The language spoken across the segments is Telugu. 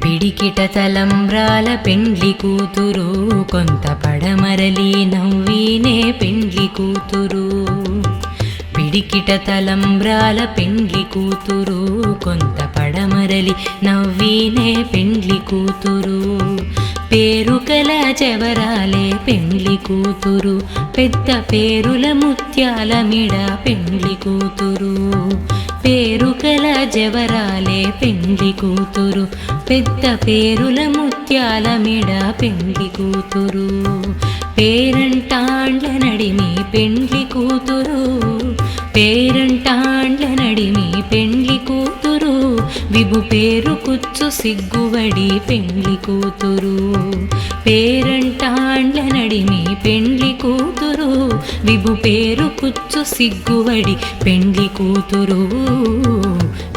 పిడికిట తలంబ్రాల పెండ్లి కూతురు కొంత పడమరలి నవ్వినే పెండ్లి కూతురు. పిడికిట తలంబ్రాల పెండ్లి కూతురు కొంత పడమరలి నవ్వినే పెండ్లి కూతురు. పేరుకల చెవరాలే పెండ్లి కూతురు, పెద్ద పేరుల ముత్యాల మిడ పెండ్లి కూతురు. పేరుకల జవరాలే పెండ్లి కూతురు, పెద్ద పేరుల ముత్యాల మిడ పెండ్లి కూతురు. పేరంటాండ్ల నడిమి పెండ్లి కూతురు, పేరంటాండ్ల నడిమి పెండ్లి కూతురు. విభు పేరు కుచ్చు సిగ్గువడి పెండ్లి కూతురు. పేరంటాండ్ల నడిమి పెండ్లి కూతురు, విభు పేరు కుచ్చు సిగ్గువడి పెండ్లి కూతురు.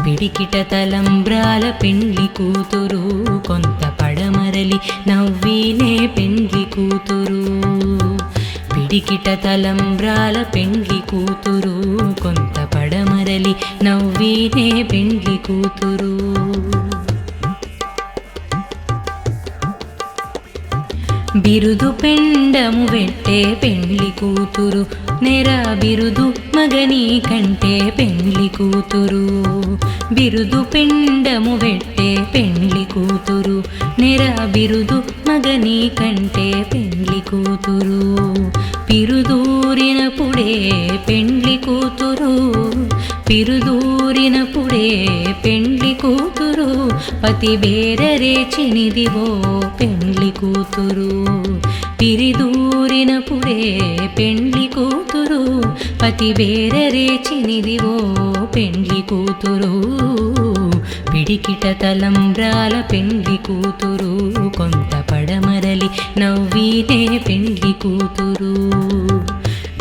పిడికిట తలంబ్రాల పెండ్లి కూతురు కొంత పడమరలి నవ్వినే పెండ్లి కూతురు. పిడికిట తలంబ్రాల పెండ్లి కూతురు కొంత పడమరలి నవ్వినే పెండ్లి కూతురు. బిరుదు పెండము వెట్టే పెండ్లి కూతురు, నెర బిరుదు మగని కంటే పెండ్లి కూతురు. బిరుదు పెండము వెట్టే పెండ్లి కూతురు, నెర బిరుదు మగని కంటే పెండ్లి కూతురు. పిరుదూరినప్పుడే పెండ్లి కూతురు, పిరుదూరినప్పుడే పెండ్లి కూతురు. పతి బేరరేచినిదివో పెండ్లి కూతురు. పిరిదూరినప్పుడే పెండ్లి కూతురు, పతి బేరరేచినిదివో పెండ్లి కూతురు. పిడికిట తలంబ్రాల పెండ్లి కూతురు కొంత పడమరలి నవ్వినే పెండ్లి కూతురు.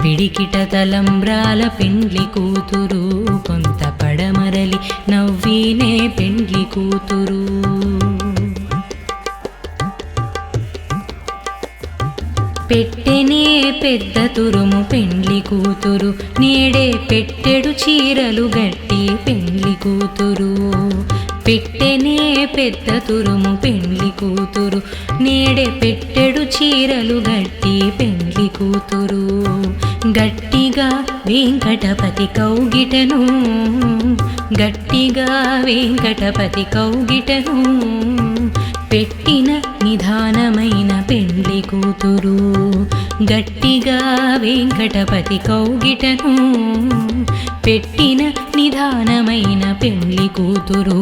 పిడికిట తలంబ్రాల పెండ్లి కూతురు కొంత పడమరలి నవ్వినే పెండ్లి కూతురు. పెట్టెనే పెద్ద తురుము పెండ్లి కూతురు, నేడే పెట్టెడు చీరలు గట్టి పెండ్లి కూతురు. పెట్టెనే పెద్ద తురుము పెండ్లి కూతురు, నేడే పెట్టెడు చీరలు గట్టి పెండ్లి కూతురు. గట్టిగా వెంకటపతి కౌగిటను, గట్టిగా వెంకటపతి కౌగిటను పెట్టిన నిధానమైన పెండ్లి కూతురు. గట్టిగా వెంకటపతి కౌగిటను పెట్టిన నిధానమైన పెండ్లి కూతురు.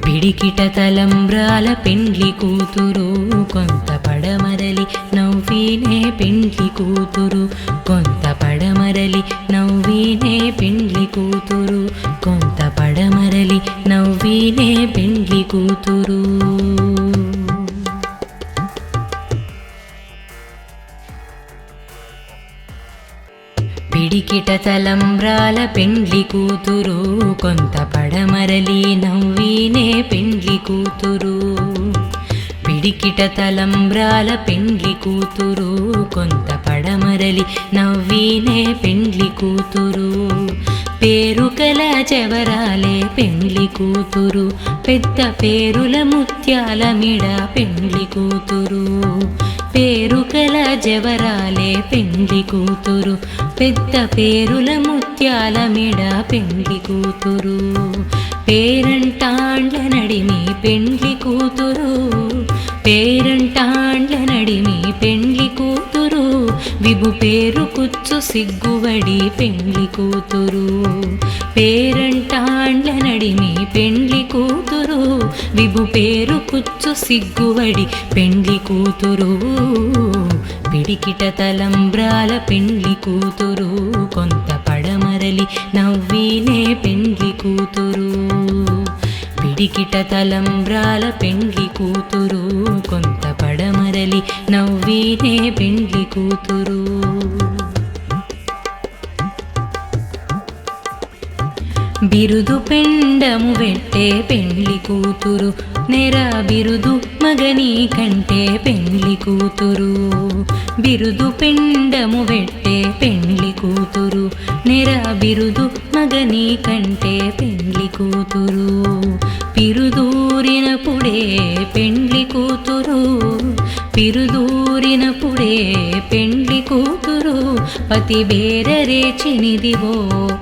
పిడికిట తలంబ్రాల పెండ్లి కూతురు కొంత పడమరలి నవ్వినే పెండ్లి కూతురు. కొంత పడమరలి నవ్వినే పెండ్లి కూతురు. కొంత పడమరలి నవ్వినే పెండ్లి కూతురు. పిడికిట తలంబ్రాల పెండ్లి కూతురు కొంత పడమరలి నవ్వినే పెండ్లి కూతురు. పిడికిట తలంబ్రాల పెండ్లి కూతురు కొంత పడమరలి నవ్వినే పెండ్లి కూతురు. పేరుకల చెవరాలే పెండ్లి కూతురు, పెద్ద పేరుల ముత్యాల మిడ పెండ్లి కూతురు. పేరుకల జవరాలే పెండ్లి కూతురు, పెద్ద పేరుల ముత్యాల మిడ పెండ్లి కూతురు. పేరంటాండ్ల నడిమి పెండ్లి కూతురు, పేరంటాండ్ల నడిమి పెండ్లి కూతురు. విభు పేరు కుచ్చు సిగ్గువడి పెండ్లి కూతురు. పేరంటాండ్ల నడిమి పెండ్లి కూతురు, విభు పేరు కుచ్చు సిగ్గువడి పెండ్లి కూతురు. పిడికిట తలంబ్రాల పెండ్లి కూతురు కొంత పడమరలి నవ్వినే పెండ్లి కూతురు. పిడికిట తలంబ్రాల పెండ్లి కూతురు కొంత పడమరలి నవ్వినే పెండ్లి కూతురు. బిరుదు పెండము వెట్టే పెండ్లి కూతురు నెర బిరుదు మగని కంటే పెండ్లి కూతురు. బిరుదు పెండము వెట్టే పెండ్లి కూతురు నెర బిరుదు మగని కంటే పెండ్లి కూతురు. పిరుదూరినప్పుడే పెండ్లి కూతురు పిరుదూరినప్పుడే పెండ్లి కూతురు పతి బేరరేచినిదివో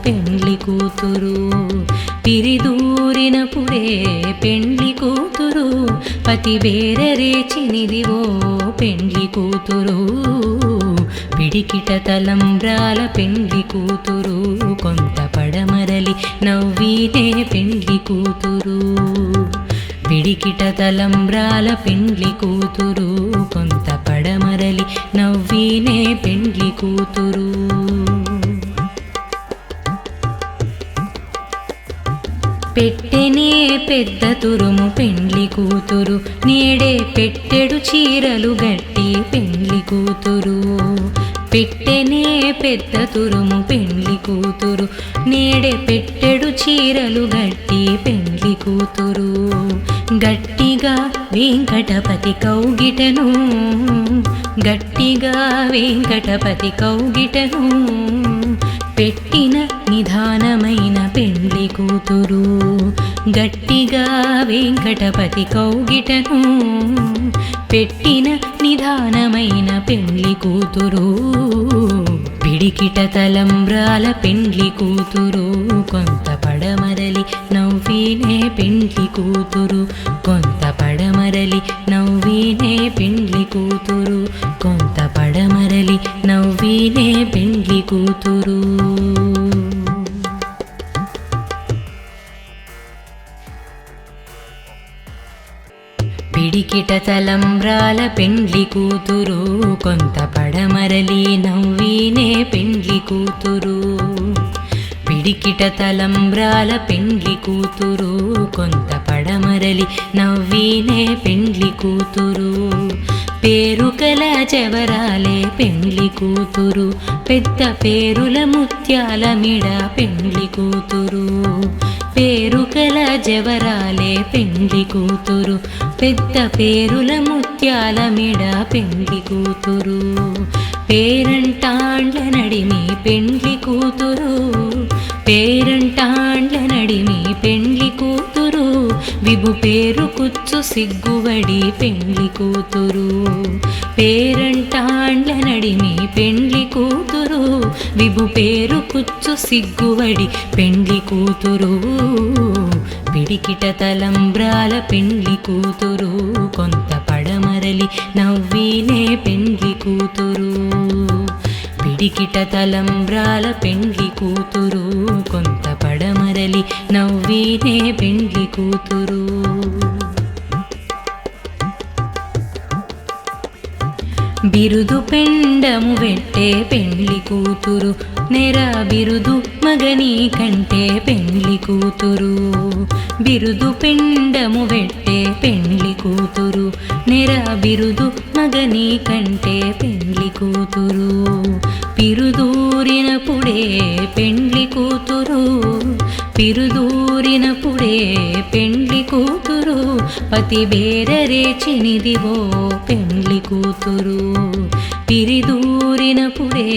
పెండ్లి కూతురు. పిరిదూరినప్పుడే పెండ్లి కూతురు పతి బేరరేచినిదివో పెండ్లి కూతురు. పిడికిట తలంబ్రాల పెండ్లి కూతురు కొంత పడమరలి నవ్వినే పెండ్లి కూతురు. పిడికిట తలంబ్రాల పెండ్లి కూతురు కొంత పడమరలి నవ్వినే పెండ్లి కూతురు. పెట్టెనే పెద్ద తురుము పెండ్లి కూతురు నేడే పెట్టెడు చీరలు గట్టి పెండ్లి కూతురు. పెట్టెనే పెద్ద తురుము పెండ్లి కూతురు నేడే పెట్టెడు చీరలు గట్టి పెండ్లి కూతురు. గట్టిగా వెంకటపతి కౌగిటను గట్టిగా వెంకటపతి కౌగిటను పెట్టిన నిధానమైన పెండ్లి కూతురు. గట్టిగా వెంకటపతి కౌగిటను పెట్టిన నిధానమైన పెండ్లి కూతురు. పిడికిట తలంబ్రాల పెండ్లి కూతురు కొంత పడమరలి నవ్వినే పెండ్లి కూతురు. కొంత పడమరలి నవ్వినే పెండ్లి కూతురు. కొంత పడమరలి నవ్వినే పెండ్లి కూతురు. పిడికిట తలంబ్రాల పెండ్లి కూతురు కొంత పడమరలి నవ్వినే పెండ్లి కూతురు. పిడికిట తలంబ్రాల పెండ్లి కూతురు కొంత పడమరలి నవ్వినే పెండ్లి కూతురు. పేరుకల జవరాలే పెండ్లి కూతురు పెద్ద పేరుల ముత్యాల మిడ పెండ్లి కూతురు. పేరుకల జవరాలే పెండ్లి కూతురు పెద్ద పేరుల ముత్యాల మిడ పెండ్లి కూతురు. పేరంటాండ్ల నడిమి పెండ్లి కూతురు పేరంటాండ్ల నడిమి పెండ్లి కూతురు విభు పేరు కుచ్చు సిగ్గువడి పెండ్లి కూతురు. పేరంటాండ్ల నడిమి పెండ్లి కూతురు విభు పేరు కుచ్చు సిగ్గువడి పెండ్లి కూతురు. పిడికిట తలంబ్రాల పెండ్లి కూతురు కొంత పడమరలి నవ్వినే పెండ్లి కూతురు. పిడికిట తలంబ్రాల పెండ్లి కూతురు కొంత పడమరలి నవ్వినే పెండ్లి కూతురు. బిరుదు పెండము వెట్టే పెండ్లి కూతురు నెర బిరుదు మగని కంటే పెండ్లి కూతురు. బిరుదు పెండము వెట్టే పెండ్లి కూతురు నెర బిరుదు మగని కంటే పెండ్లి కూతురు. పిరుదూరినప్పుడే పెండ్లి కూతురు పిరుదూరినప్పుడే పెండ్లి కూతురు పతి బేరరేచినిదివో పెండ్లి కూతురు. పిరిదూరినప్పుడే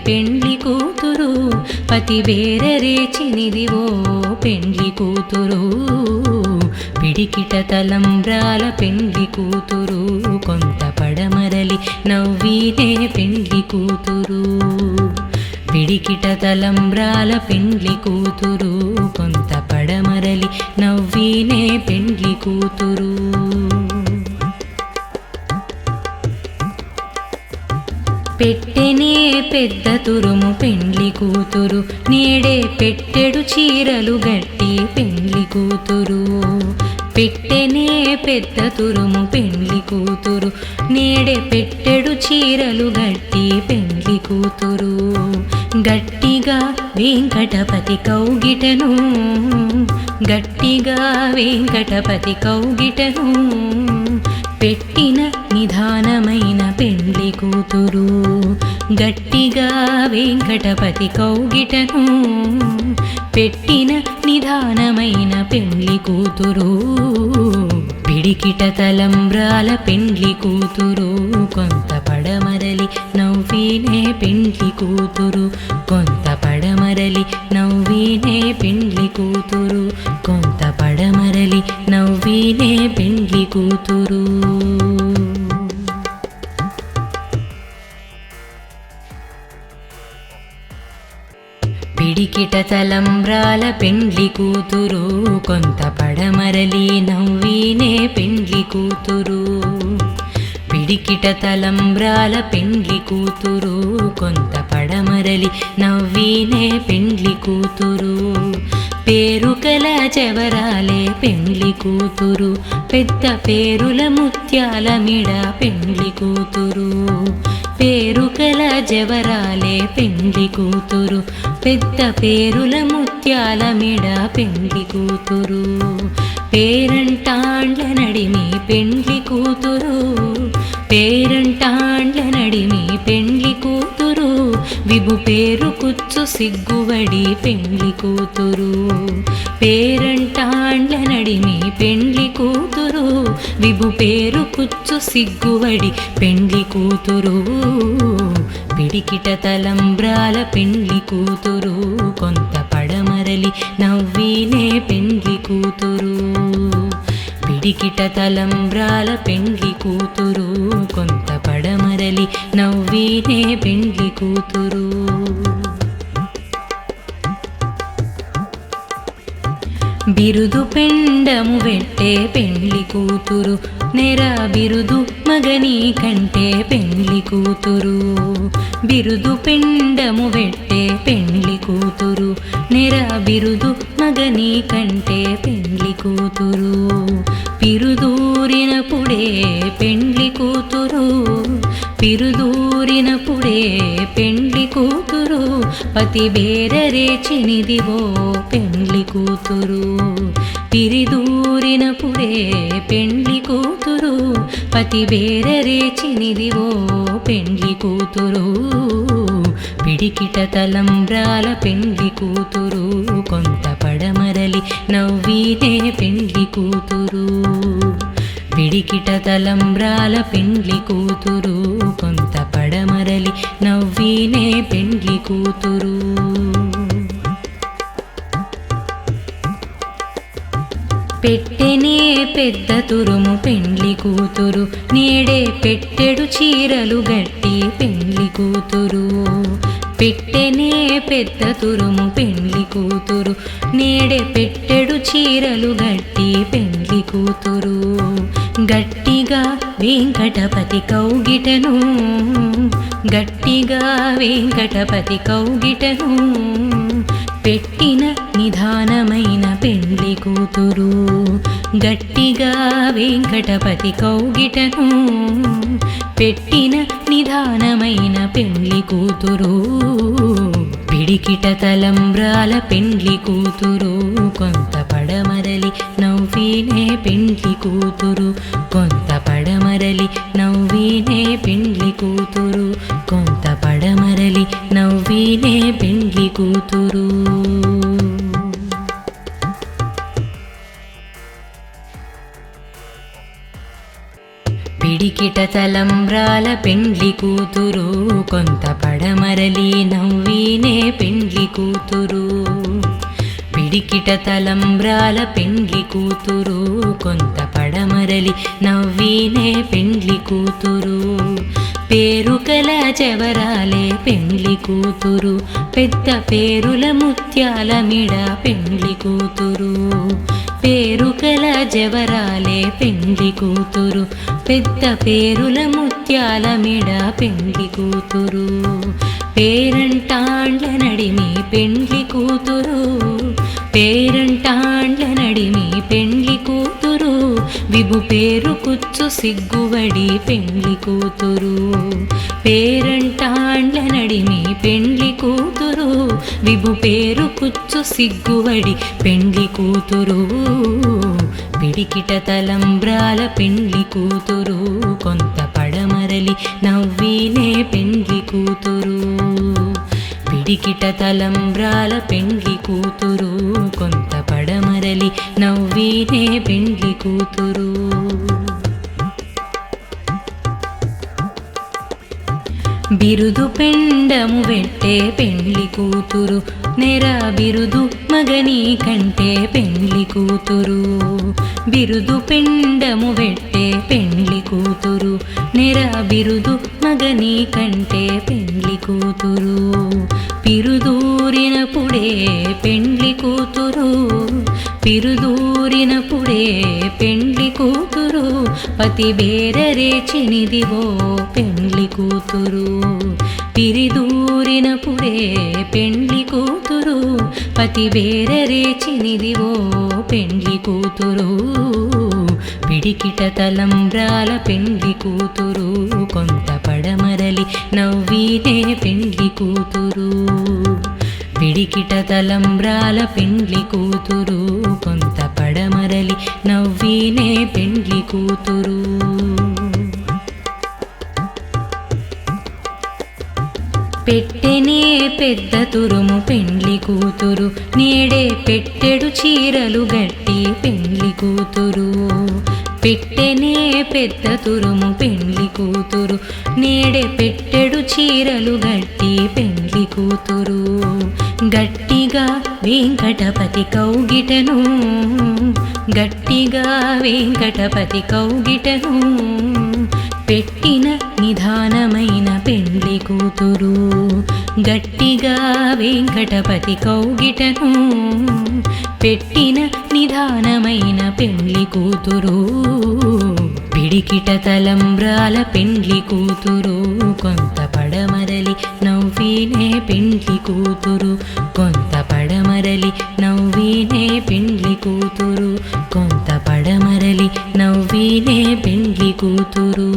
పెండ్లి కూతురు పతి బేరరేచినిదివో పెండ్లి కూతురు. పిడికిట తలంబ్రాల పెండ్లి కూతురు కొంత పడమరలి నవ్వినే పెండ్లి కూతురు. పిడికిట తలంబ్రాల పెండ్లి కూతురు కొంత పడమరలి నవ్వినే పెండ్లి కూతురు. పెట్టెనే పెద్ద తురుము పెండ్లి కూతురు నేడే పెట్టెడు చీరలు గట్టి పెండ్లి కూతురు. పెట్టెనే పెద్ద తురుము పెండ్లి కూతురు నేడే పెట్టెడు చీరలు గట్టి పెండ్లి కూతురు. గట్టిగా వెంకటపతి కౌగిటను గట్టిగా వెంకటపతి కౌగిటను పెట్టిన నిధానమైన పెండ్లి కూతురు. గట్టిగా వెంకటపతి కౌగిటను పెట్టిన నిదానమైన పెండ్లి కూతురు పిడికిట తలంబ్రాల పెండ్లి కూతురు కొంత పడమరలి నవ్వినే పెండ్లి కూతురు కొంత పడమరలి నవ్వినే పెండ్లి కూతురు కొంత పడమరలి నవ్వినే పెండ్లి కూతురు పిడికిట తలంబ్రాల పెండ్లి కూతురు కొంత పడమరలి నవ్వినే పెండ్లి కూతురు పిడికిట తలంబ్రాల పెండ్లి కూతురు కొంత పడమరలి నవ్వినే పెండ్లి కూతురు పేరుకల చెవరాలే పెండ్లి కూతురు పెద్ద పేరుల ముత్యాల మిడ పెండ్లి కూతురు పేరుకల జవరాలే పెండ్లి కూతురు పెద్ద పేరుల ముత్యాల మిడ పెండ్లి కూతురు పేరంటాండ్ల నడిమి పెండ్లి కూతురు పేరంటాండ్ల నడిమి పెండ్లి కూతురు విభు పేరు కుచ్చు సిగ్గువడి పెండ్లి కూతురు పేరంటాండ్ల నడిమి పెండ్లి కూతురు విభు పేరు కుచ్చు సిగ్గువడి పెండ్లి కూతురు పిడికిట తలంబ్రాల పెండ్లి కూతురు కొంత పడమరలి నవ్వినే పెండ్లి కూతురు పిడికిట తలంబ్రాల పెండ్లి కూతురు కొంత పడమరలి నవ్వినే పెండ్లి కూతురు బిరుదు పెండము వెట్టే పెండ్లి కూతురు నెర బిరుదు మగని కంటే పెండ్లి కూతురు బిరుదు పెండము వెట్టే పెండ్లి కూతురు నెర బిరుదు మగని కంటే పెండ్లి కూతురు పిరుదూరినప్పుడే పెండ్లి కూతురు పిరుదూరినప్పుడే పెండ్లి కూతురు పతి బేరరేచినిదివో పెండ్లి కూతురు పిరిదూరినప్పుడే పెండ్లి కూతురు పతి బేరరేచినిదివో పెండ్లి కూతురు పిడికిట తలంబ్రాల పెండ్లి కూతురు కొంత పడమరలి నవ్వినే పెండ్లి కూతురు పిడికిట తలంబ్రాల పెండ్లి కూతురు కొంత పడమరలి నవ్వినే పెండ్లి కూతురు పెట్టెనే పెద్ద తురుము పెండ్లి కూతురు నేడే పెట్టెడు చీరలు గట్టి పెండ్లి కూతురు పెట్టెనే పెద్ద తురుము పెండ్లి కూతురు నేడే పెట్టెడు చీరలు గట్టి పెండ్లి కూతురు గట్టిగా వెంకటపతి కౌగిటను గట్టిగా వెంకటపతి కౌగిటను పెట్టిన నిదానమైన పెండ్లి కూతురు గట్టిగా వెంకటపతి కౌగిటను పెట్టిన నిదానమైన పెండ్లి కూతురు పిడికిట తలంబ్రాల పెండ్లి కూతురు కొంత పడమరలి నవ్వినే పెండ్లి కూతురు కొంత పడమరలి నవ్వినే పెండ్లి కూతురు కొంత పడమరలి నవ్వినే పెండ్లి కూతురు పిడికిట తలంబ్రాల పెండ్లి కూతురు కొంత పడమరలి నవ్వినే పెండ్లి కూతురు పిడికిట తలంబ్రాల పెండ్లి కూతురు కొంత పడమరలి నవ్వినే పెండ్లి కూతురు పేరుకల చెవరాలే పెండ్లి కూతురు పెద్ద పేరుల ముత్యాల మిడ పెండ్లి కూతురు పేరుకల జవరాలే పెండ్లి కూతురు పెద్ద పేరుల ముత్యాల మిడ పెండ్లి కూతురు పేరంటాండ్ల నడిమి పెండ్లి కూతురు పేరంటాండ్ల నడిమి పెండ్లి కూతురు విభు పేరు కుచ్చు సిగ్గువడి పెండ్లి కూతురు పేరంటాండ్ల నడిమి పెండ్లి కూతురు విభు పేరు కుచ్చు సిగ్గువడి పెండ్లి కూతురు పిడికిట తలంబ్రాల పెండ్లి కూతురు కొంత పడమరలి నవ్వినే పెండ్లి కూతురు పిడికిట తలంబ్రాల పెండ్లి కూతురు కొంత పడమరలి నవ్వీనే పెండ్లి కూతురు బిరుదు పెండము వెట్టే పెండ్లి కూతురు నెర బిరుదు మగని కంటే పెండ్లి కూతురు బిరుదు పెండము వెట్టే పెండ్లి కూతురు నెర బిరుదు మగని కంటే పెండ్లి కూతురు పిరుదూరినప్పుడే పెండ్లి కూతురు పిరుదూరినప్పుడే పెండ్లి కూతురు పతి బేరరేచినిదివో పెండ్లి కూతురు పిరిదూరినప్పుడే పెండ్లి కూతురు పతి బేరరేచినిదివో పెండ్లి కూతురు పిడికిట తలంబ్రాల పెండ్లి కూతురు కొంత పడమరలి నవ్వీనే పెండ్లి కూతురు పిడికిట తలంబ్రాల పెండ్లి కూతురు కొంత పడమరలి నవ్వీనే పెండ్లి కూతురు పెట్టెనే పెద్ద తురుము పెండ్లి కూతురు నేడే పెట్టెడు చీరలు గట్టి పెండ్లి కూతురు పెట్టెనే పెద్ద తురుము పెండ్లి కూతురు నేడే పెట్టెడు చీరలు గట్టి పెండ్లి కూతురు గట్టిగా వెంకటపతి కౌగిటను గట్టిగా వెంకటపతి కౌగిటను పెట్టిన నిదానమైన పెండ్లి కూతురు గట్టిగా వెంకటపతి కౌగిటను పెట్టిన నిదానమైన పెండ్లి కూతురు పిడికిట తలంబ్రాల పెండ్లి కూతురు కొంత పడమరలి నవ్వీనే పెండ్లి కూతురు కొంత పడమరలి నవ్వీనే పెండ్లి కూతురు కొంత పడమరలి నవ్వీనే పెండ్లి కూతురు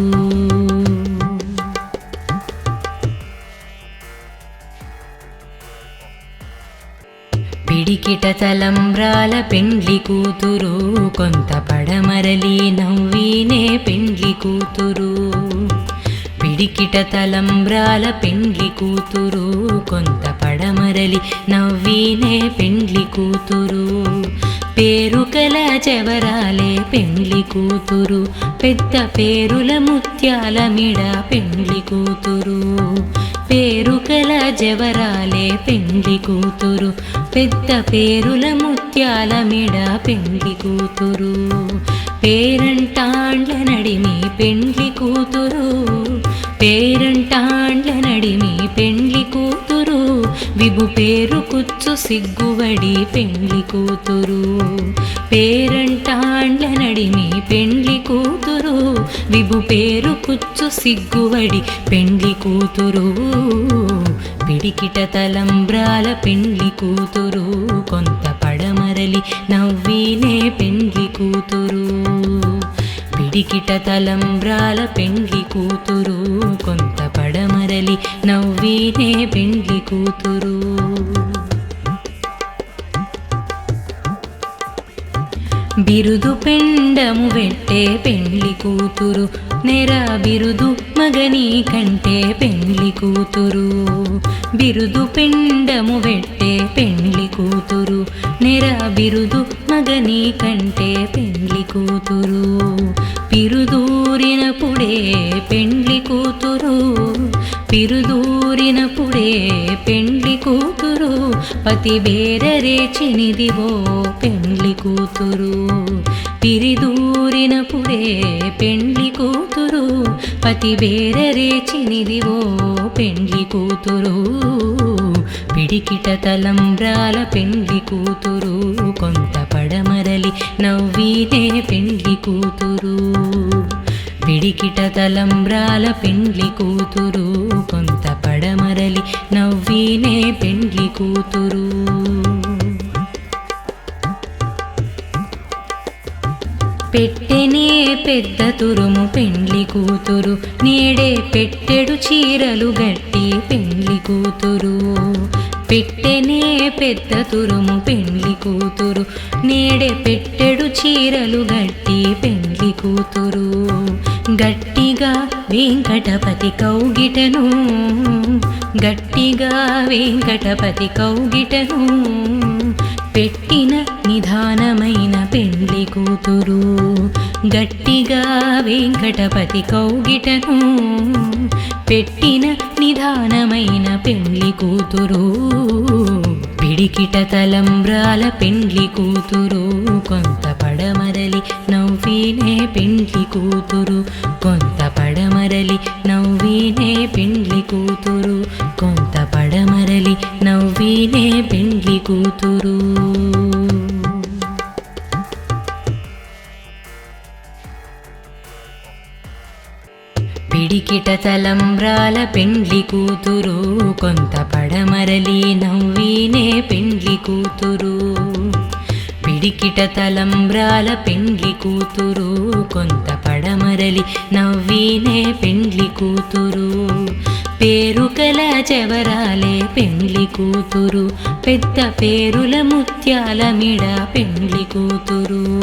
పిడికిట తలంబ్రాల పెండ్లి కూతురు కొంత పడమరలి నవ్వీనే పెండ్లి కూతురు పిడికిట తలంబ్రాల పెండ్లి కూతురు కొంత పడమరలి నవ్వీనే పెండ్లి కూతురు పేరుకల జవరాలే పెండ్లి కూతురు పెద్ద పేరుల ముత్యాల మిడ పెండ్లి కూతురు పేరుకల జవరాలే పెండ్లి కూతురు పెద్ద పేరుల ముత్యాల మిడ పెండ్లి కూతురు పేరంటాండ్ల నడిమి పెండ్లి కూతురు పేరంటాండ్ల నడిమి పెండ్లి కూతురు విభు పేరు కుచ్చు సిగ్గువడి పెండ్లి కూతురు పేరంటాండ్ల నడిమి పెండ్లి కూతురు విభు పేరు కుచ్చు సిగ్గువడి పెండ్లి కూతురు పిడికిట తలంబ్రాల పెండ్లి కూతురు కొంత పడమరలి నవ్వీనే పెండ్లి కూతురు పిడికిట తలంబ్రాల పెండ్లి కూతురు కొంత పడమరలి నవ్వీనే పెండ్లి కూతురు బిరుదు పెండము వెట్టే పెండ్లి కూతురు నెర బిరుదు మగని కంటే పెండ్లి కూతురు బిరుదు పెండము వెట్టే పెండ్లి కూతురు నెర బిరుదు మగని కంటే పెండ్లి కూతురు పిరుదూరినప్పుడే పెండ్లి కూతురు పిరుదూరినప్పుడే పెండ్లి కూతురు పతి బేరరేచినిదివో పెండ్లి కూతురు పిరిదూరినప్పుడే పెండ్లి కూతురు పతి బేరరేచినిదివో పెండ్లి కూతురు పిడికిట తలంబ్రాల పెండ్లి కూతురు కొంత పడమరలి నవ్వీనే పెండ్లి కూతురు పిడికిట తలంబ్రాల పెండ్లి కూతురు కొంత పడమరలి నవ్వీనే పెండ్లి కూతురు పెట్టెనే పెద్ద తురుము పెండ్లి కూతురు నేడే పెట్టెడు చీరలు గట్టి పెండ్లి కూతురు పెట్టెనే పెద్ద తురుము పెండ్లి కూతురు నేడే పెట్టెడు చీరలు గట్టి పెండ్లి కూతురు గట్టిగా వెంకటపతి కౌగిటను గట్టిగా వెంకటపతి కౌగిటను పెట్టిన నిదానమైన పెండ్లి కూతురు. గట్టిగా వెంకటపతి కౌగిటను పెట్టిన నిదానమైన పెండ్లి కూతురు. పిడికిట తలంబ్రాల పెండ్లి కూతురు. కొంత పడమరలి నవ్వినే పెండ్లి కూతురు. కొంత పడమరలి నవ్వినే పెండ్లి కూతురు. కొంత పడమరలి నవ్వినే పెండ్లి కూతురు. పిడికిట తలంబ్రాల పెండ్లి కూతురు. కొంత పడమరలి నవ్వినే పెండ్లి కూతురు. పిడికిట తలంబ్రాల పెండ్లి కూతురు. కొంత పడమరలి నవ్వినే పెండ్లి కూతురు. పేరుకల చెవరాలే పెండ్లి కూతురు. పెద్ద పేరుల ముత్యాల మిడ పెండ్లి కూతురు.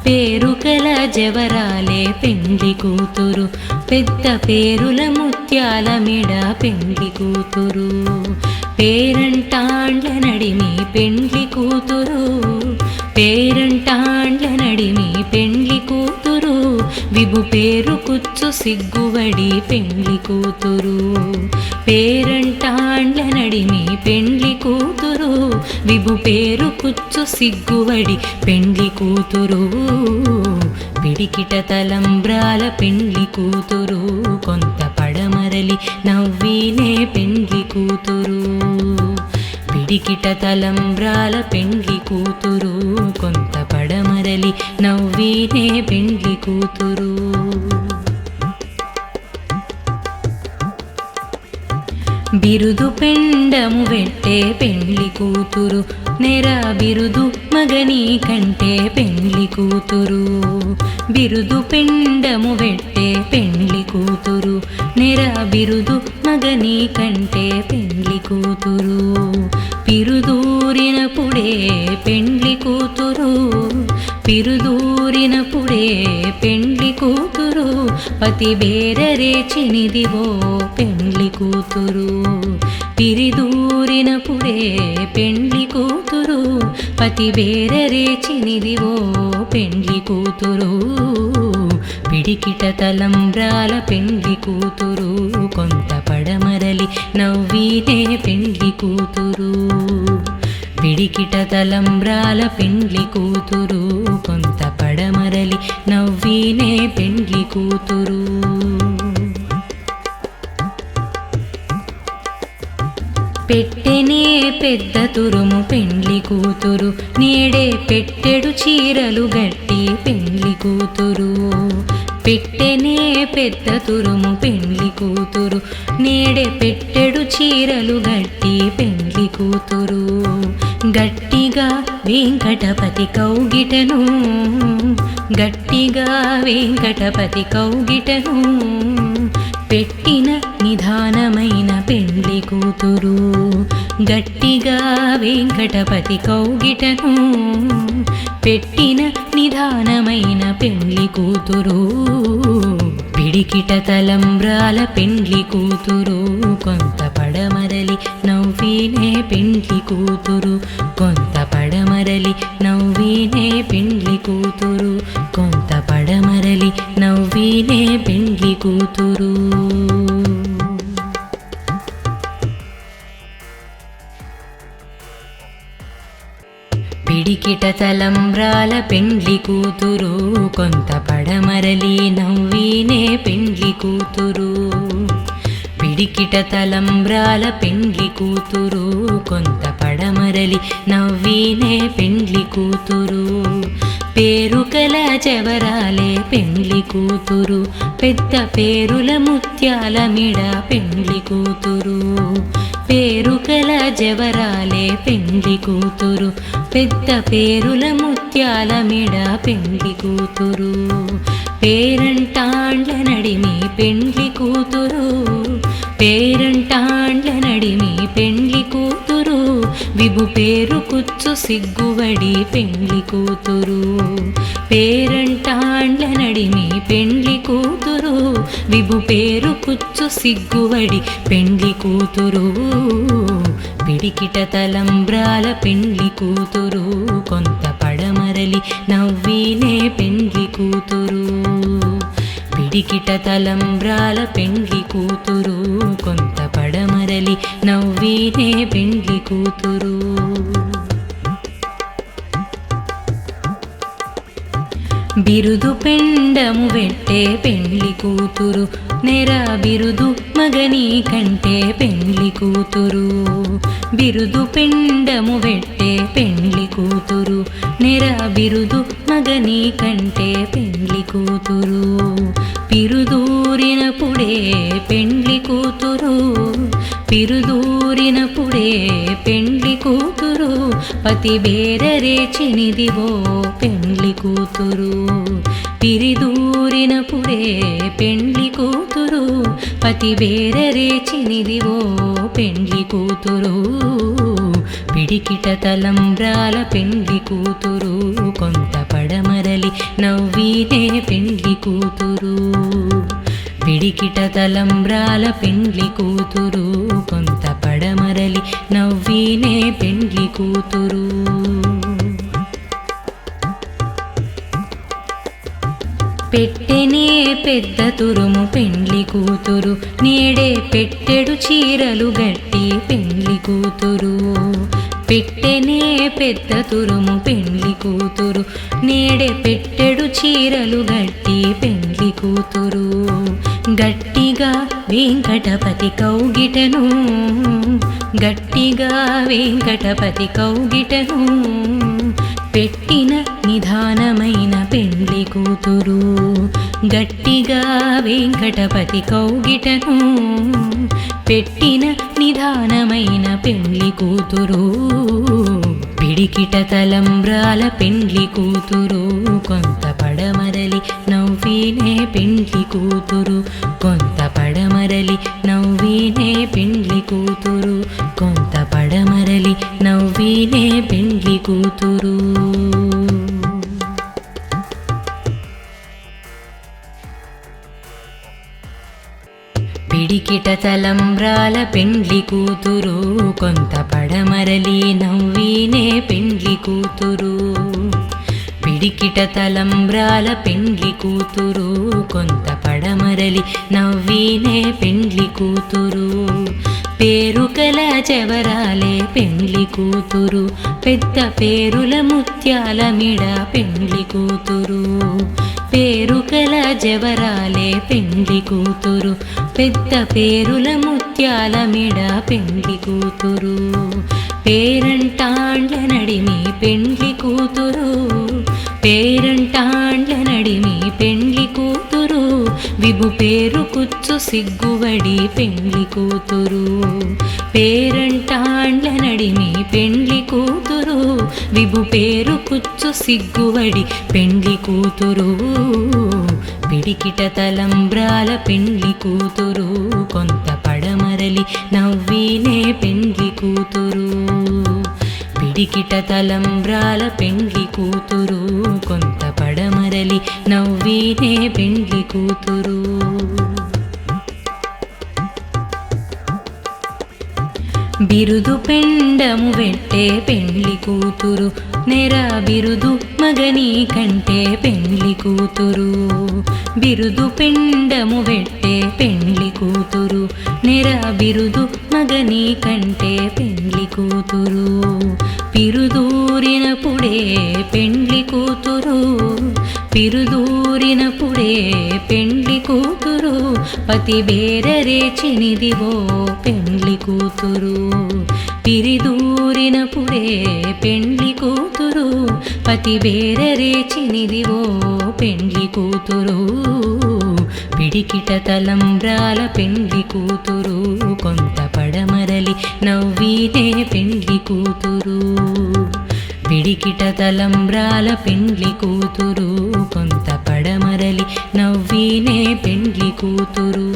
పేరుకల జవరాలే పెండ్లి కూతురు. పెద్ద పేరుల ముత్యాల మిడ పెండ్లి కూతురు. పేరంటాండ్ల నడిమి పెండ్లి కూతురు. పేరంటాండ్ల నడిమి పెండ్లి కూతురు. విభు పేరు కుచ్చు సిగ్గువడి పెండ్లి కూతురు. పేరంటాండ్ల నడిమి పెండ్లి కూతురు. విభు పేరు కుచ్చు సిగ్గువడి పెండ్లి కూతురు. పిడికిట తలంబ్రాల పెండ్లి కూతురు. కొంత పడమరలి నవ్వినే పెండ్లి కూతురు. పిడికిట తలంబ్రాల పెండ్లి కూతురు. కొంత పడమరలి నవ్వినే పెండ్లి కూతురు. బిరుదు పెండము వెట్టే పెండ్లి కూతురు. నెర బిరుదు మగని కంటే పెండ్లి కూతురు. బిరుదు పెండము వెట్టే పెండ్లి కూతురు. నెర బిరుదు మగని కంటే పెండ్లి కూతురు. పిరుదూరినప్పుడే పెండ్లి కూతురు. పిరుదూరినప్పుడే పెండ్లి కూతురు. పతి బేరరేచినిదివో పెండ్లి కూతురు. పిరిదూరినప్పుడే పెండ్లి కూతురు. పతి బేరరేచినిదివో పెండ్లి కూతురు. పిడికిట తలంబ్రాల పెండ్లి కూతురు. కొంత పడమరలి నవ్వినే పెండ్లి కూతురు. పిడికిట తలంబ్రాల పెండ్లి కూతురు. కొంత పడమరలి నవ్వినే పెండ్లి కూతురు. పెట్టెనే పెద్ద తురుము పెండ్లి కూతురు. నేడే పెట్టెడు చీరలు గట్టి పెండ్లి కూతురు. పెట్టెనే పెద్ద తురుము పెండ్లి కూతురు. నేడే పెట్టెడు చీరలు గట్టి పెండ్లి కూతురు. గట్టిగా వెంకటపతి కౌగిటను. గట్టిగా వెంకటపతి కౌగిటను పెట్టిన నిదానమైన పెండ్లి కూతురు. గట్టిగా వెంకటపతి కౌగిటను పెట్టిన నిదానమైన పెండ్లి కూతురు. పిడికిట తలంబ్రాల పెండ్లి కూతురు. కొంత పడమరలి నవ్వినే పెండ్లి కూతురు. కొంత పడమరలి నవ్వినే పెండ్లి కూతురు. కొంత పడమరలి నవ్వినే పెండ్లి కూతురు. పిడికిట తలంబ్రాల పెండ్లి కూతురు. కొంత పడమరలి నవ్వినే పెండ్లి కూతురు. పిడికిట తలంబ్రాల పెండ్లి కూతురు. కొంత పడమరలి నవ్వినే పెండ్లి కూతురు. పేరుకల చెవరాలే పెండ్లి కూతురు. పెద్ద పేరుల ముత్యాల మిడ పెండ్లి కూతురు. పేరుకల జవరాలే పెండ్లి కూతురు. పెద్ద పేరుల ముత్యాల మిడ పెండ్లి కూతురు. పేరంటాండ్ల నడిమి పెండ్లి కూతురు. పేరంటాండ్ల నడిమి పెండ్లి కూతురు. విభు పేరు కుచ్చు సిగ్గువడి పెండ్లి కూతురు. పేరంటాండ్ల నడిమి పెండ్లి కూతురు. విభు పేరు కుచ్చు సిగ్గువడి పెండ్లి కూతురు పిడికిట తలంబ్రాల పెండ్లి కూతురు కొంత పడమరలి నవ్వినే పెండ్లి కూతురు పిడికిట తలంబ్రాల పెండ్లి కూతురు కొంత పడమరలి నవ్వినే పెండ్లి కూతురు బిరుదు పెండము వెట్టే పెండ్లి కూతురు నెర బిరుదు మగని కంటే పెండ్లి కూతురు బిరుదు పెండము వెట్టే పెండ్లి కూతురు నెర బిరుదు మగని కంటే పెండ్లి కూతురు పిరుదూరినప్పుడే పెండ్లి కూతురు పిరుదూరినప్పుడే పెండ్లి కూతురు పతి బేరరేచినిదివో పెండ్లి కూతురు పిరిదూరినప్పుడే పెండ్లి కూతురు పతి బేరరేచినిదివో పెండ్లి కూతురు పిడికిట తలంబ్రాల పెండ్లి కూతురు కొంత పడమరలి నవ్వినే పెండ్లి కూతురు పిడికిట తలంబ్రాల పెండ్లి కూతురు కొంత పడమరలి నవ్వినే పెండ్లి కూతురు పెట్టెనే పెద్ద తురుము పెండ్లి కూతురు నేడే పెట్టెడు చీరలు గట్టి పెండ్లి కూతురు పెట్టెనే పెద్ద తురుము పెండ్లి కూతురు నేడే పెట్టెడు చీరలు గట్టి పెండ్లి కూతురు గట్టిగా వెంకటపతి కౌగిటను గట్టిగా వెంకటపతి కౌగిటను పెట్టిన నిదానమైన పెండ్లి కూతురు గట్టిగా వెంకటపతి కౌగిటను పెట్టిన నిదానమైన పెండ్లి కూతురు పిడికిట తలంబ్రాల పెండ్లి కూతురు కొంత పడమరలి నవ్వినే పెండ్లి కూతురు కొంత పడమరలి నవ్వినే పెండ్లి కూతురు కొంత పడమరలి నవ్వినే పెండ్లి కూతురు పిడికిట తలంబ్రాల పెండ్లి కూతురు కొంత పడమరలి నవ్వినే పెండ్లి కూతురు పిడికిట తలంబ్రాల పెండ్లి కూతురు కొంత పడమరలి నవ్వినే పెండ్లి కూతురు పేరుకల జవరాలే పెండ్లి కూతురు పెద్ద పేరుల ముత్యాల మిడ పెండ్లి కూతురు పేరుకల జవరాలే పెండ్లి కూతురు పెద్ద పేరుల ముత్యాల మిడ పెండ్లి కూతురు పేరంటాండ్ల నడిమి పెండ్లి కూతురు పేరంటాండ్ల నడిమి పెండ్లి కూతురు విభు పేరు కుచ్చు సిగ్గువడి పెండ్లి కూతురు పేరంటాండ్ల నడిమి పెండ్లి కూతురు విభు పేరు కుచ్చు సిగ్గువడి పెండ్లి కూతురు పిడికిట తలంబ్రాల పెండ్లి కూతురు కొంత పడమరలి నవ్వినే పెండ్లి కూతురు పిడికిట తలంబ్రాల పెండ్లి కూతురు కొంత పడమరలి నవ్వినే పెండ్లి కూతురు బిరుదు పెండము వెట్టే పెండ్లి కూతురు నెర బిరుదు మగని కంటే పెండ్లి కూతురు బిరుదు పెండము వెట్టే పెండ్లి కూతురు నెర బిరుదు మగని కంటే పెండ్లి కూతురు పిరుదూరినప్పుడే పెండ్లి కూతురు పిరుదూరినప్పుడే పెండ్లి కూతురు పతి బేరరేచినిదివో పెండ్లి కూతురు పిరిదూరినప్పుడే పెండ్లి కూతురు పతి బేరరేచినిదివో పెండ్లి కూతురు పిడికిట తలంబ్రాల పెండ్లి కూతురు కొంత పడమరలి నవ్వినే పెండ్లి కూతురు పిడికిట తలంబ్రాల పెండ్లి కూతురు కొంత పడమరలి నవ్వినే పెండ్లి కూతురు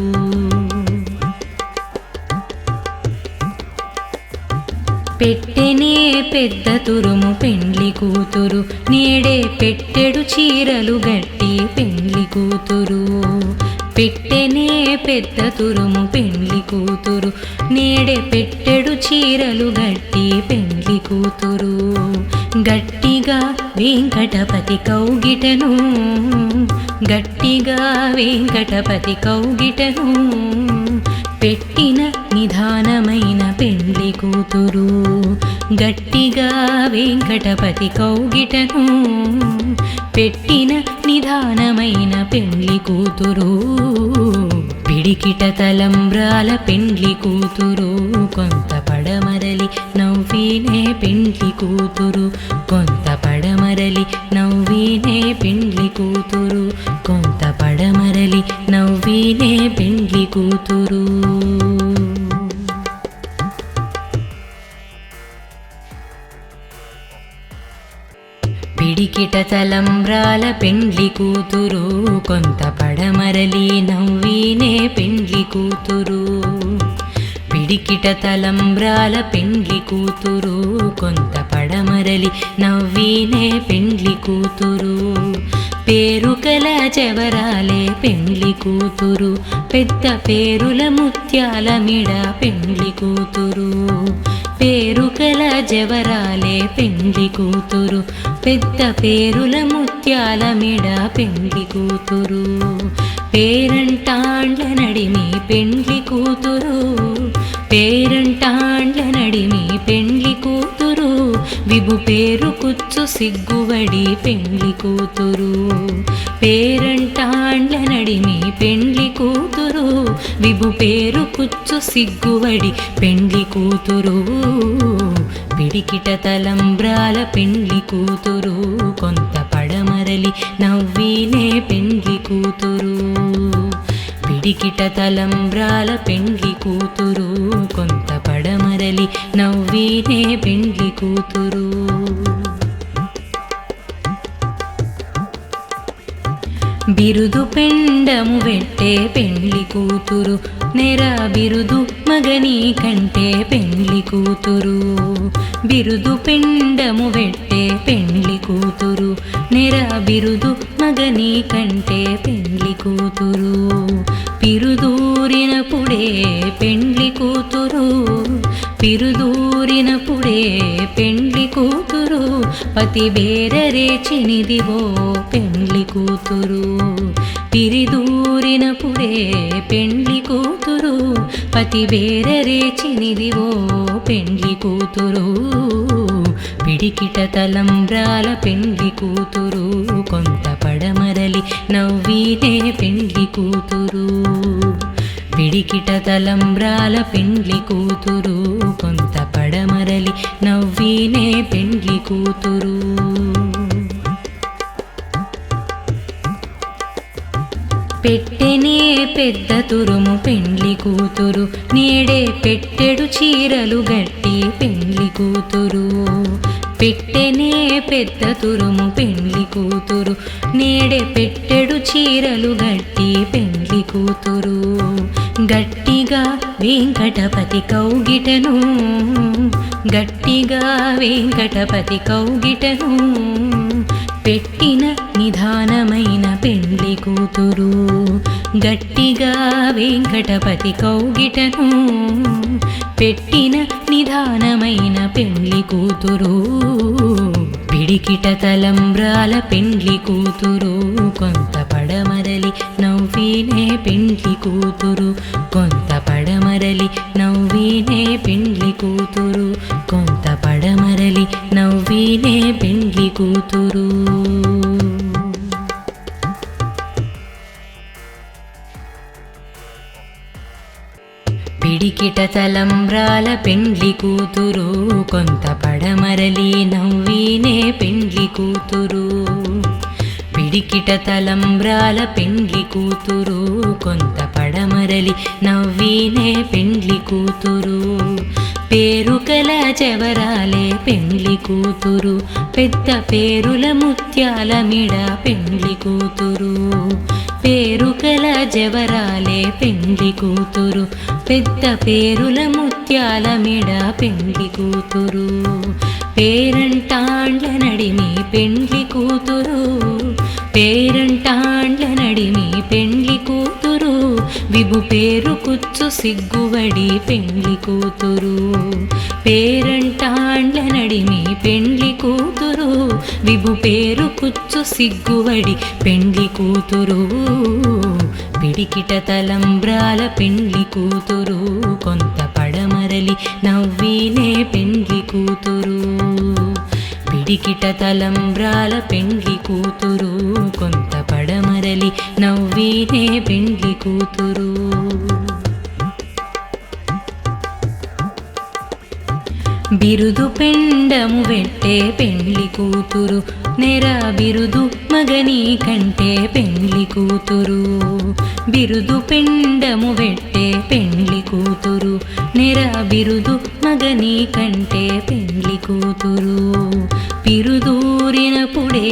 పెట్టెనే పెద్ద తురుము పెండ్లి కూతురు నేడే పెట్టెడు చీరలు గట్టి పెండ్లి కూతురు పెట్టెనే పెద్ద తురుము పెండ్లి కూతురు నేడే పెట్టెడు చీరలు గట్టి పెండ్లి కూతురు గట్టిగా వెంకటపతి కౌగిటను గట్టిగా వెంకటపతి కౌగిటను పెట్టిన నిదానమైన పెండ్లి కూతురు గట్టిగా వెంకటపతి కౌగిటను పెట్టిన నిదానమైన పెండ్లి కూతురు పిడికిట తలంబ్రాల పెండ్లి కూతురు కొంత పడమరలి నవ్వినే పెండ్లి కూతురు కొంత పడమరలి నవ్వినే పెండ్లి కూతురు కొంత పడమరలి నవ్వినే పెండ్లి కూతురు పిడికిట తలంబ్రాల పెండ్లి కూతురు కొంత పడమరలి నవ్వినే పెండ్లి కూతురు పిడికిట తలంబ్రాల పెండ్లి కూతురు కొంత పడమరలి నవ్వినే పెండ్లి కూతురు పేరుకల చెవరాలే పెండ్లి కూతురు పెద్ద పేరుల ముత్యాల మిడ పెండ్లి కూతురు పేరుకల జవరాలే పెండ్లి కూతురు పెద్ద పేరుల ముత్యాల మిడ పెండ్లి కూతురు పేరంటాండ్ల నడిమి పెండ్లి కూతురు పేరంటాండ్ల నడిమి పెండ్లి కూతురు విభు పేరు కుచ్చు సిగ్గువడి పెండ్లి కూతురు పేరంటాండ్ల నడిమి పెండ్లి కూతురు విభు పేరు కుచ్చు సిగ్గువడి పెండ్లి కూతురు పిడికిట తలంబ్రాల పెండ్లి కూతురు కొంత పడమరలి నవ్వినే పెండ్లి కూతురు పిడికిట తలంబ్రాల పెండ్లి కూతురు కొంత పడమరలి నవ్వినే పెండ్లి కూతురు బిరుదు పెండము వెట్టే పెండ్లి కూతురు నెర బిరుదు మగని కంటే పెండ్లి కూతురు బిరుదు పెండము వెట్టే పెండ్లి కూతురు నెర బిరుదు మగని కంటే పెండ్లి కూతురు పిరుదూరినప్పుడే పెండ్లి కూతురు పిరుదూరినప్పుడే పెండ్లి కూతురు పతి బేరరేచినిదివో పెండ్లి కూతురు పిరిదూరినప్పుడే పెండ్లి కూతురు పతి బేరరేచినిదివో పెండ్లి కూతురు పిడికిట తలంబ్రాల పెండ్లి కూతురు కొంత పడమరలి నవ్వినే పెండ్లి కూతురు పిడికిట తలంబ్రాల పెండ్లి కూతురు కొంత పడమరలి నవ్వినే పెండ్లి కూతురు పెట్టెనే పెద్ద తురుము పెండ్లి కూతురు నేడే పెట్టెడు చీరలు గట్టి పెండ్లి కూతురు పెట్టెనే పెద్ద తురుము పెండ్లి కూతురు నేడే పెట్టెడు చీరలు గట్టి పెండ్లి కూతురు గట్టిగా వెంకటపతి కౌగిటను గట్టిగా వెంకటపతి కౌగిటను పెట్టిన నిదానమైన పెండ్లి కూతురు గట్టిగా వెంకటపతి కౌగిటను పెట్టిన నిదానమైన పెండ్లి కూతురు పిడికిట తలంబ్రాల పెండ్లి కూతురు కొంత పడమరలి నవ్వినే పెండ్లి కూతురు కొంత పడమరలి నవ్వినే పెండ్లి కూతురు కొంత పడమరలి నవ్వినే పెండ్లి కూతురు పిడికిట తలంబ్రాల పెండ్లి కూతురు కొంత పడమరలి నవ్వినే పెండ్లి కూతురు పిడికిట తలంబ్రాల పెండ్లి కూతురు కొంత పడమరలి నవ్వినే పెండ్లి కూతురు పేరుకల చెవరాలే పెండ్లి కూతురు పెద్ద పేరుల ముత్యాల మిడ పెండ్లి కూతురు పేరుకల జవరాలే పెండ్లి కూతురు పెద్ద పేరుల ముత్యాల మిడ పెండ్లి కూతురు పేరంటాండ్ల నడిమి పెండ్లి కూతురు పేరంటాండ్ల నడిమి పెండ్లి కూతురు కూతురు విభు పేరు కుచ్చు సిగ్గువడి పెండ్లి కూతురు పేరంటాండ్ల నడిమి పెండ్లి కూతురు విభు పేరు కుచ్చు సిగ్గువడి పెండ్లి కూతురు పిడికిట తలంబ్రాల పెండ్లి కూతురు కొంత పడమరలి నవ్వినే పెండ్లి కూతురు పిడికిట తలంబ్రాల పెండ్లి కూతురు కొంత పడమరలి నవ్వినే పెండ్లి కూతురు బిరుదు పెండము వెట్టే పెండ్లి కూతురు నెర బిరుదు మగని కంటే పెండ్లి కూతురు బిరుదు పెండము వెట్టే పెండ్లి కూతురు నెర బిరుదు మగని కంటే పెండ్లి కూతురు పిరుదూరినప్పుడే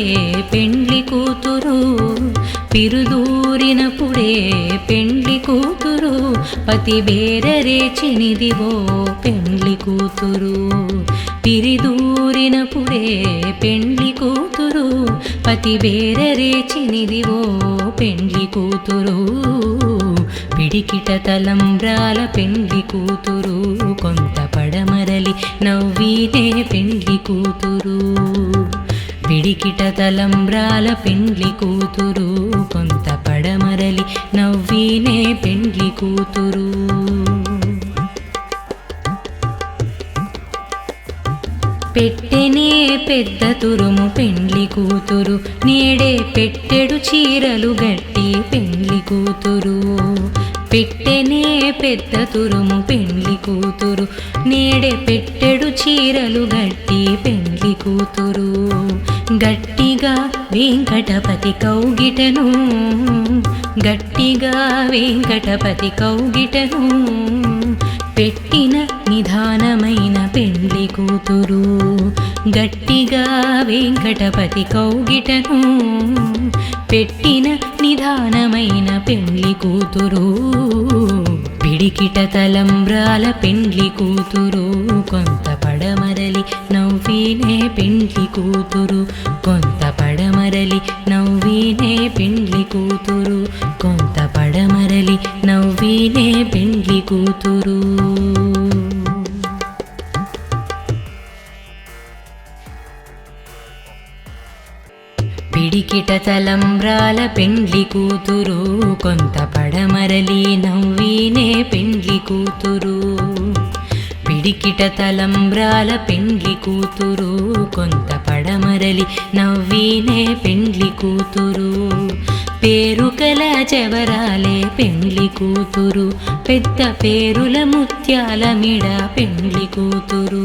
పెండ్లి కూతురు పిరుదూరినప్పుడే పెండ్లి కూతురు పతి బేరరేచినిదివో పెండ్లి కూతురు పిరిదూరినప్పుడే పెండ్లి కూతురు పతి బేరరేచినిదివో పెండ్లి కూతురు పిడికిట తలంబ్రాల పెండ్లి కూతురు కొంత పడమరలి నవ్వినే పెండ్లి కూతురు పిడికిట తలంబ్రాల పెండ్లి కూతురు కొంత పడమరలి నవ్వినే పెండ్లి కూతురు పెట్టెనే పెద్ద తురుము పెండ్లి కూతురు నేడే పెట్టెడు చీరలు గట్టి పెండ్లి కూతురు పెట్టెనే పెద్ద తురుము పెండ్లి కూతురు నేడే పెట్టెడు చీరలు గట్టి పెండ్లి కూతురు గట్టిగా వెంకటపతి కౌగిటను గట్టిగా వెంకటపతి కౌగిటను పెట్టిన నిదానమైన పెండ్లి కూతురు గట్టిగా వెంకటపతి కౌగిటను పెట్టిన నిదానమైన పెండ్లి కూతురు పిడికిట తలంబ్రాల పెండ్లి కూతురు కొంత పడమరలి నవ్వినే పెండ్లి కూతురు కొంత పడమరలి నవ్వినే పెండ్లి కూతురు కొంత పడమరలి నవ్వినే పెండ్లి కూతురు పిడికిట తలంబ్రాల పెండ్లి కూతురు కొంత పడమరలి నవ్వినే పెండ్లి కూతురు పిడికిట తలంబ్రాల పెండ్లి కూతురు కొంత పడమరలి నవ్వినే పెండ్లి కూతురు పేరుకల జవరాలే పెండ్లి కూతురు పెద్ద పేరుల ముత్యాల మిడ పెండ్లి కూతురు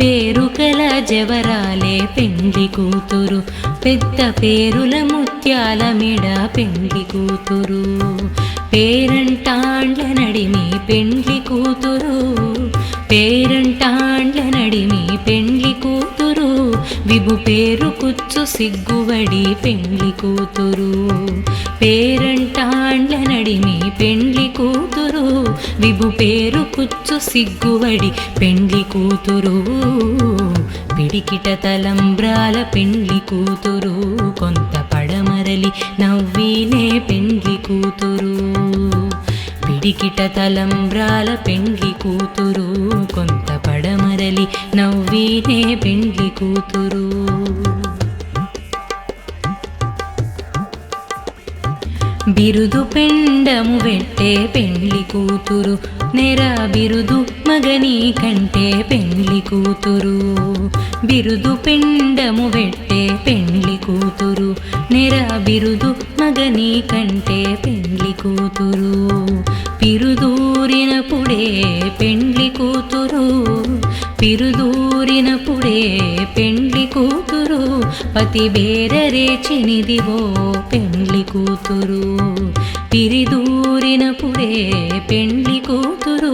పేరుకల జవరాలే పెండ్లి కూతురు పెద్ద పేరుల ముత్యాల మిడ పెండ్లి కూతురు పేరంటాండ్ల నడిమి పెండ్లి కూతురు పేరంటాండ్ల నడిమి పెండ్లి కూతురు విభు పేరు కుచ్చు సిగ్గువడి పెండ్లి కూతురు పేరంటాండ్ల నడిమి పెండ్లి కూతురు విభు పేరు కుచ్చు సిగ్గువడి పెండ్లి కూతురు పిడికిట తలంబ్రాల పెండ్లి కూతురు కొంత పడమరలి నవ్వినే పెండ్లి కూతురు పిడికిట తలంబ్రాల పెండ్లి కూతురు కొంత పడమరలి నవ్వినే పెండ్లి కూతురు బిరుదు పెండము వెట్టే పెండ్లి కూతురు నెర బిరుదు మగని కంటే పెండ్లి కూతురు బిరుదు పెండము వెట్టే పెండ్లి కూతురు నెర బిరుదు మగని కంటే పెండ్లి కూతురు పిరుదూరినప్పుడే పెండ్లి కూతురు పిరుదూరినప్పుడే పెండ్లి కూతురు పతి బేరరేచినిదివో పెండ్లి కూతురు పిరిదూరినప్పుడే పెండ్లి కూతురు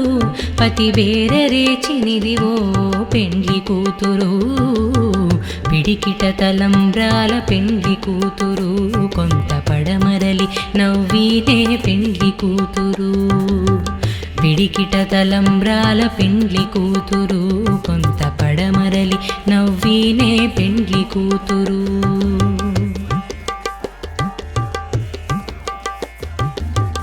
పతి బేరరేచినిదివో పెండ్లి కూతురు పిడికిట తలంబ్రాల పెండ్లి కూతురు కొంత పడమరలి నవ్వినే పెండ్లి కూతురు పిడికిట తలంబ్రాల పెండ్లి కూతురు కొంత పడమరలి నవ్వినే పెండ్లి కూతురు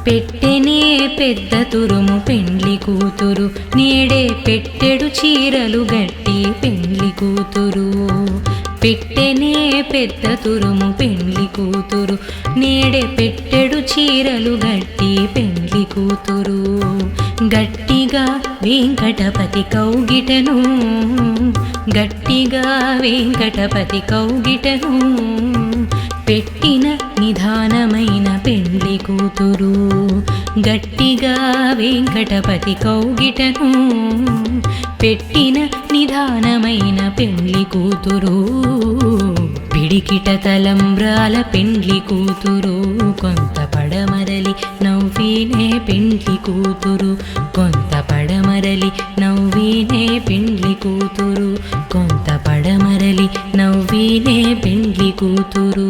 పెట్టెనే పెద్ద తురుము పెండ్లి కూతురు నేడే పెట్టెడు చీరలు గట్టి పెండ్లి కూతురు. పెట్టెనే పెద్ద తురుము పెండ్లి కూతురు నేడే పెట్టెడు చీరలు గట్టి పెండ్లి కూతురు. గట్టిగా వెంకటపతి కౌగిటను గట్టిగా వెంకటపతి కౌగిటను పెట్టిన నిదానమైన పెండ్లి కూతురు. గట్టిగా వెంకటపతి కౌగిటను పెట్టిన నిదానమైన పెండ్లి కూతురు. పిడికిట తలంబ్రాల పెండ్లి కూతురు కొంత పడమరలి నవ్వినే పెండ్లి కూతురు. కొంత పడమరలి నవ్వినే పెండ్లి కూతురు. కొంత పడమరలి నవ్వినే పెండ్లి కూతురు.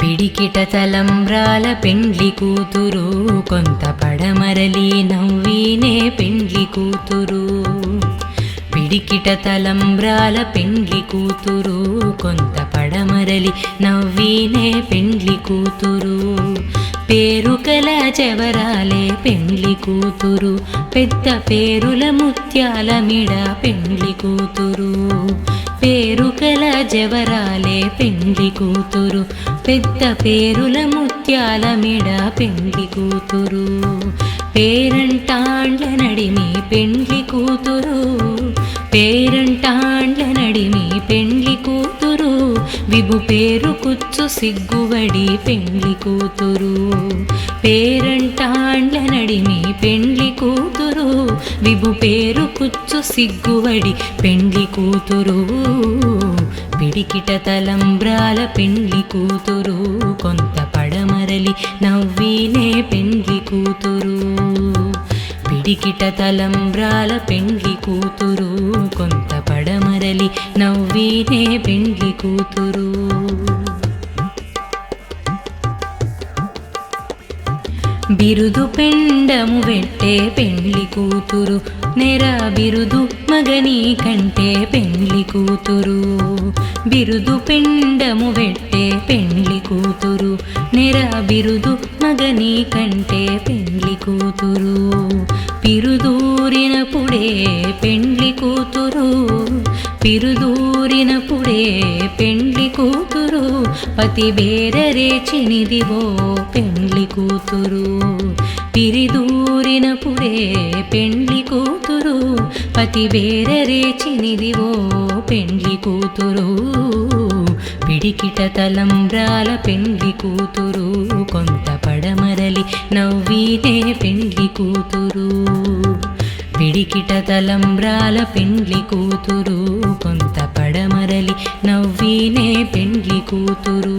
పిడికిట తలంబ్రాల పెండ్లి కూతురు కొంత పడమరలి నవ్వినే పెండ్లి కూతురు. పిడికిట తలంబ్రాల పెండ్లి కూతురు కొంత పడమరలి నవ్వినే పెండ్లి కూతురు. పేరుకల చెవరాలే పెండ్లి కూతురు పెద్ద పేరుల ముత్యాల మిడ పెండ్లి కూతురు. పేరుకల జవరాలే పెండ్లి కూతురు పెద్ద పేరుల ముత్యాల మిడ పెండ్లి కూతురు. పేరంటాండ్ల నడిమి పెండ్లి కూతురు పేరంటాండ్ల నడిమి పెండ్లి కూతురు. విభు పేరు కుచ్చు సిగ్గువడి పెండ్లి కూతురు. పేరంటాండ్ల నడిమి పెండ్లి కూతురు విభు పేరు కుచ్చు సిగ్గువడి పెండ్లి కూతురు. పిడికిట తలంబ్రాల పెండ్లి కూతురు కొంత పడమరలి నవ్వినే పెండ్లి కూతురు. పిడికిట తలంబ్రాల పెండ్లి కూతురు కొంత పడమరలి నవ్వినే పెండ్లి కూతురు. బిరుదు పెండము వెట్టే పెండ్లి కూతురు నెర బిరుదు మగని కంటే పెండ్లి కూతురు. బిరుదు పెండము వెట్టే పెండ్లి కూతురు నెర బిరుదు మగని కంటే పెండ్లి కూతురు. పిరుదూరినప్పుడే పెండ్లి కూతురు పిరుదూరినప్పుడే పెండ్లి కూతురు. పతి బేరరేచినిదివో పెండ్లి కూతురు. పిరిదూరినప్పుడే పెండ్లి కూతురు పతి బేరరేచినిదివో పెండ్లి కూతురు. పిడికిట తలంబ్రాల పెండ్లి కూతురు కొంత పడమరలి నవ్వినే పెండ్లి కూతురు. పిడికిట తలంబ్రాల పెండ్లి కూతురు కొంత పడమరలి నవ్వినే పెండ్లి కూతురు.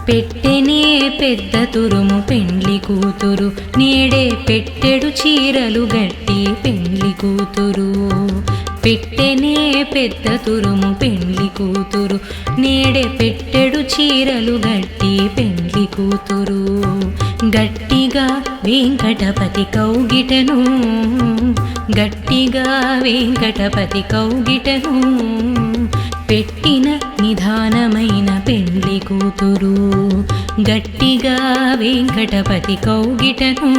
పెట్టెనే పెద్ద తురుము పెండ్లి కూతురు నేడే పెట్టెడు చీరలు గట్టి పెండ్లి కూతురు. పెట్టెనే పెద్ద తురుము పెండ్లి కూతురు నేడే పెట్టెడు చీరలు గట్టి పెండ్లి కూతురు. గట్టిగా వెంకటపతి కౌగిటను గట్టిగా వెంకటపతి కౌగిటను పెట్టిన నిదానమైన పెండ్లి కూతురు. గట్టిగా వెంకటపతి కౌగిటను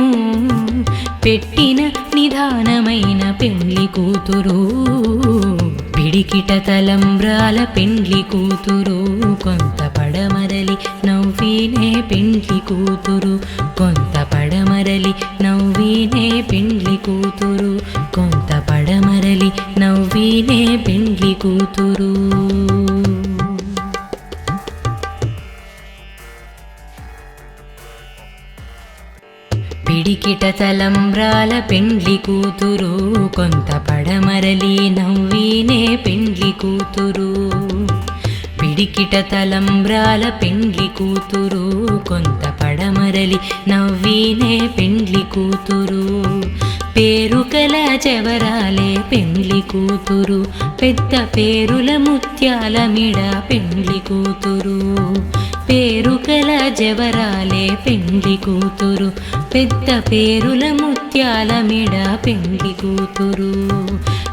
పెట్టిన నిదానమైన పెండ్లి కూతురు. పిడికిట తలంబ్రాల పెండ్లి కూతురు కొంత పడమరలి నవ్వినే పెండ్లి కూతురు. కొంత పడమరలి నవ్వినే పెండ్లి కూతురు. కొంత పడమరలి నవ్వినే పెండ్లి కూతురు. పిడికిట తలంబ్రాల పెండ్లి కూతురు కొంత పడమరలి నవ్వినే పెండ్లి కూతురు. పిడికిట తలంబ్రాల పెండ్లి కూతురు కొంత పడమరలి నవ్వినే పెండ్లి కూతురు. పేరుకల చెవరాలే పెండ్లి కూతురు పెద్ద పేరుల ముత్యాల మిడ పెండ్లి కూతురు. పేరుకల జవరాలే పెండ్లి కూతురు పెద్ద పేరుల ముత్యాల మెడ పెండ్లి కూతురు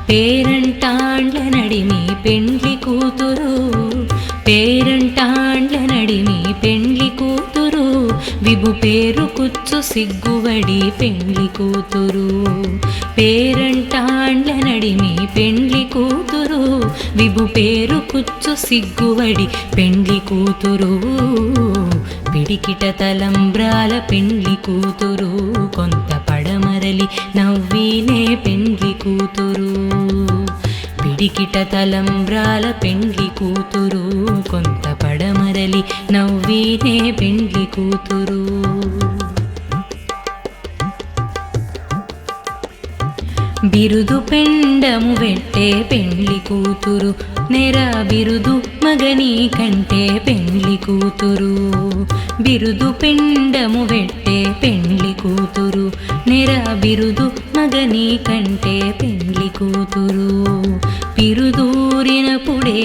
పేరంటాండ్ల నడిమి పెండ్లి కూతురు పేరంటాండ్ల నడిమి పెండ్లి కూతురు విభు పేరు కుచ్చు సిగ్గువడి పెండ్లి కూతురు పేరంటాండ్ల నడిమి పెండ్లి కూతురు విభు పేరు కుచ్చు సిగ్గువడి పెండ్లి కూతురు పిడికిట తలంబ్రాల పెండ్లి కూతురు కొంత పడమరలి నవ్వినే పెండ్లి కూతురు పిడికిట తలంబ్రాల పెండ్లి కూతురు కొంత పడమరలి నవ్వినే పెండ్లి కూతురు బిరుదు పెండము వెట్టే పెండ్లి కూతురు నెర బిరుదు మగని కంటే పెండ్లి కూతురు బిరుదు పెండము వెట్టే పెండ్లి కూతురు నెర బిరుదు మగని కంటే పెండ్లి కూతురు పిరుదూరినప్పుడే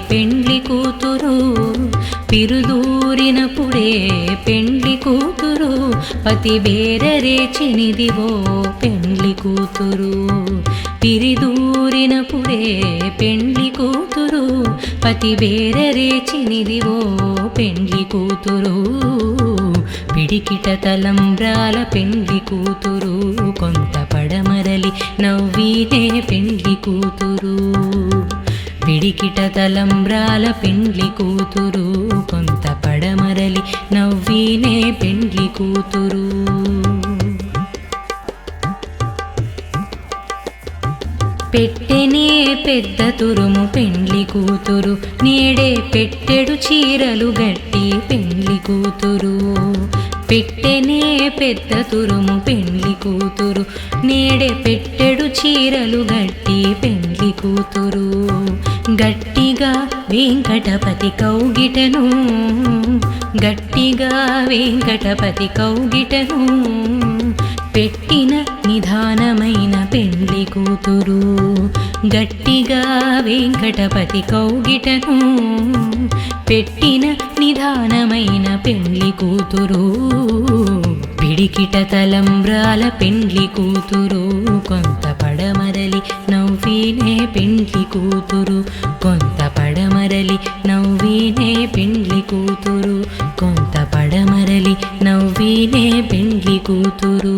పెండ్లి కూతురు పిరుదూరినప్పుడే పెండ్లి కూతురు పతి బేరరేచినిదివో పెండ్లి కూతురు పిరిదూరినప్పుడే పెండ్లి కూతురు పతి బేరరేచినిదివో పెండ్లి కూతురు పిడికిట తలంబ్రాల పెండ్లి కూతురు కొంత పడమరలి నవ్వినే పెండ్లి కూతురు పిడికిట తలంబ్రాల పెండ్లి కూతురు కొంత పడమరలి నవ్వినే పెండ్లి కూతురు పెట్టెనే పెద్ద తురుము పెండ్లి కూతురు నేడే పెట్టెడు చీరలు గట్టి పెండ్లి కూతురు పెట్టెనే పెద్ద తురుము పెండ్లి కూతురు నేడే పెట్టెడు చీరలు గట్టి పెండ్లి కూతురు గట్టిగా వెంకటపతి కౌగిటను గట్టిగా వెంకటపతి కౌగిటను పెట్టిన నిదానమైన పెండ్లి కూతురు గట్టిగా వెంకటపతి కౌగిటను పెట్టిన నిదానమైన పెండ్లి కూతురు పిడికిట తలంబ్రాల పెండ్లి కూతురు కొంత పడమరలి నవ్వినే పెండ్లి కూతురు కొంత పడమరలి నవ్వినే పెండ్లి కూతురు కొంత పడమరలి నవ్వినే పెండ్లి కూతురు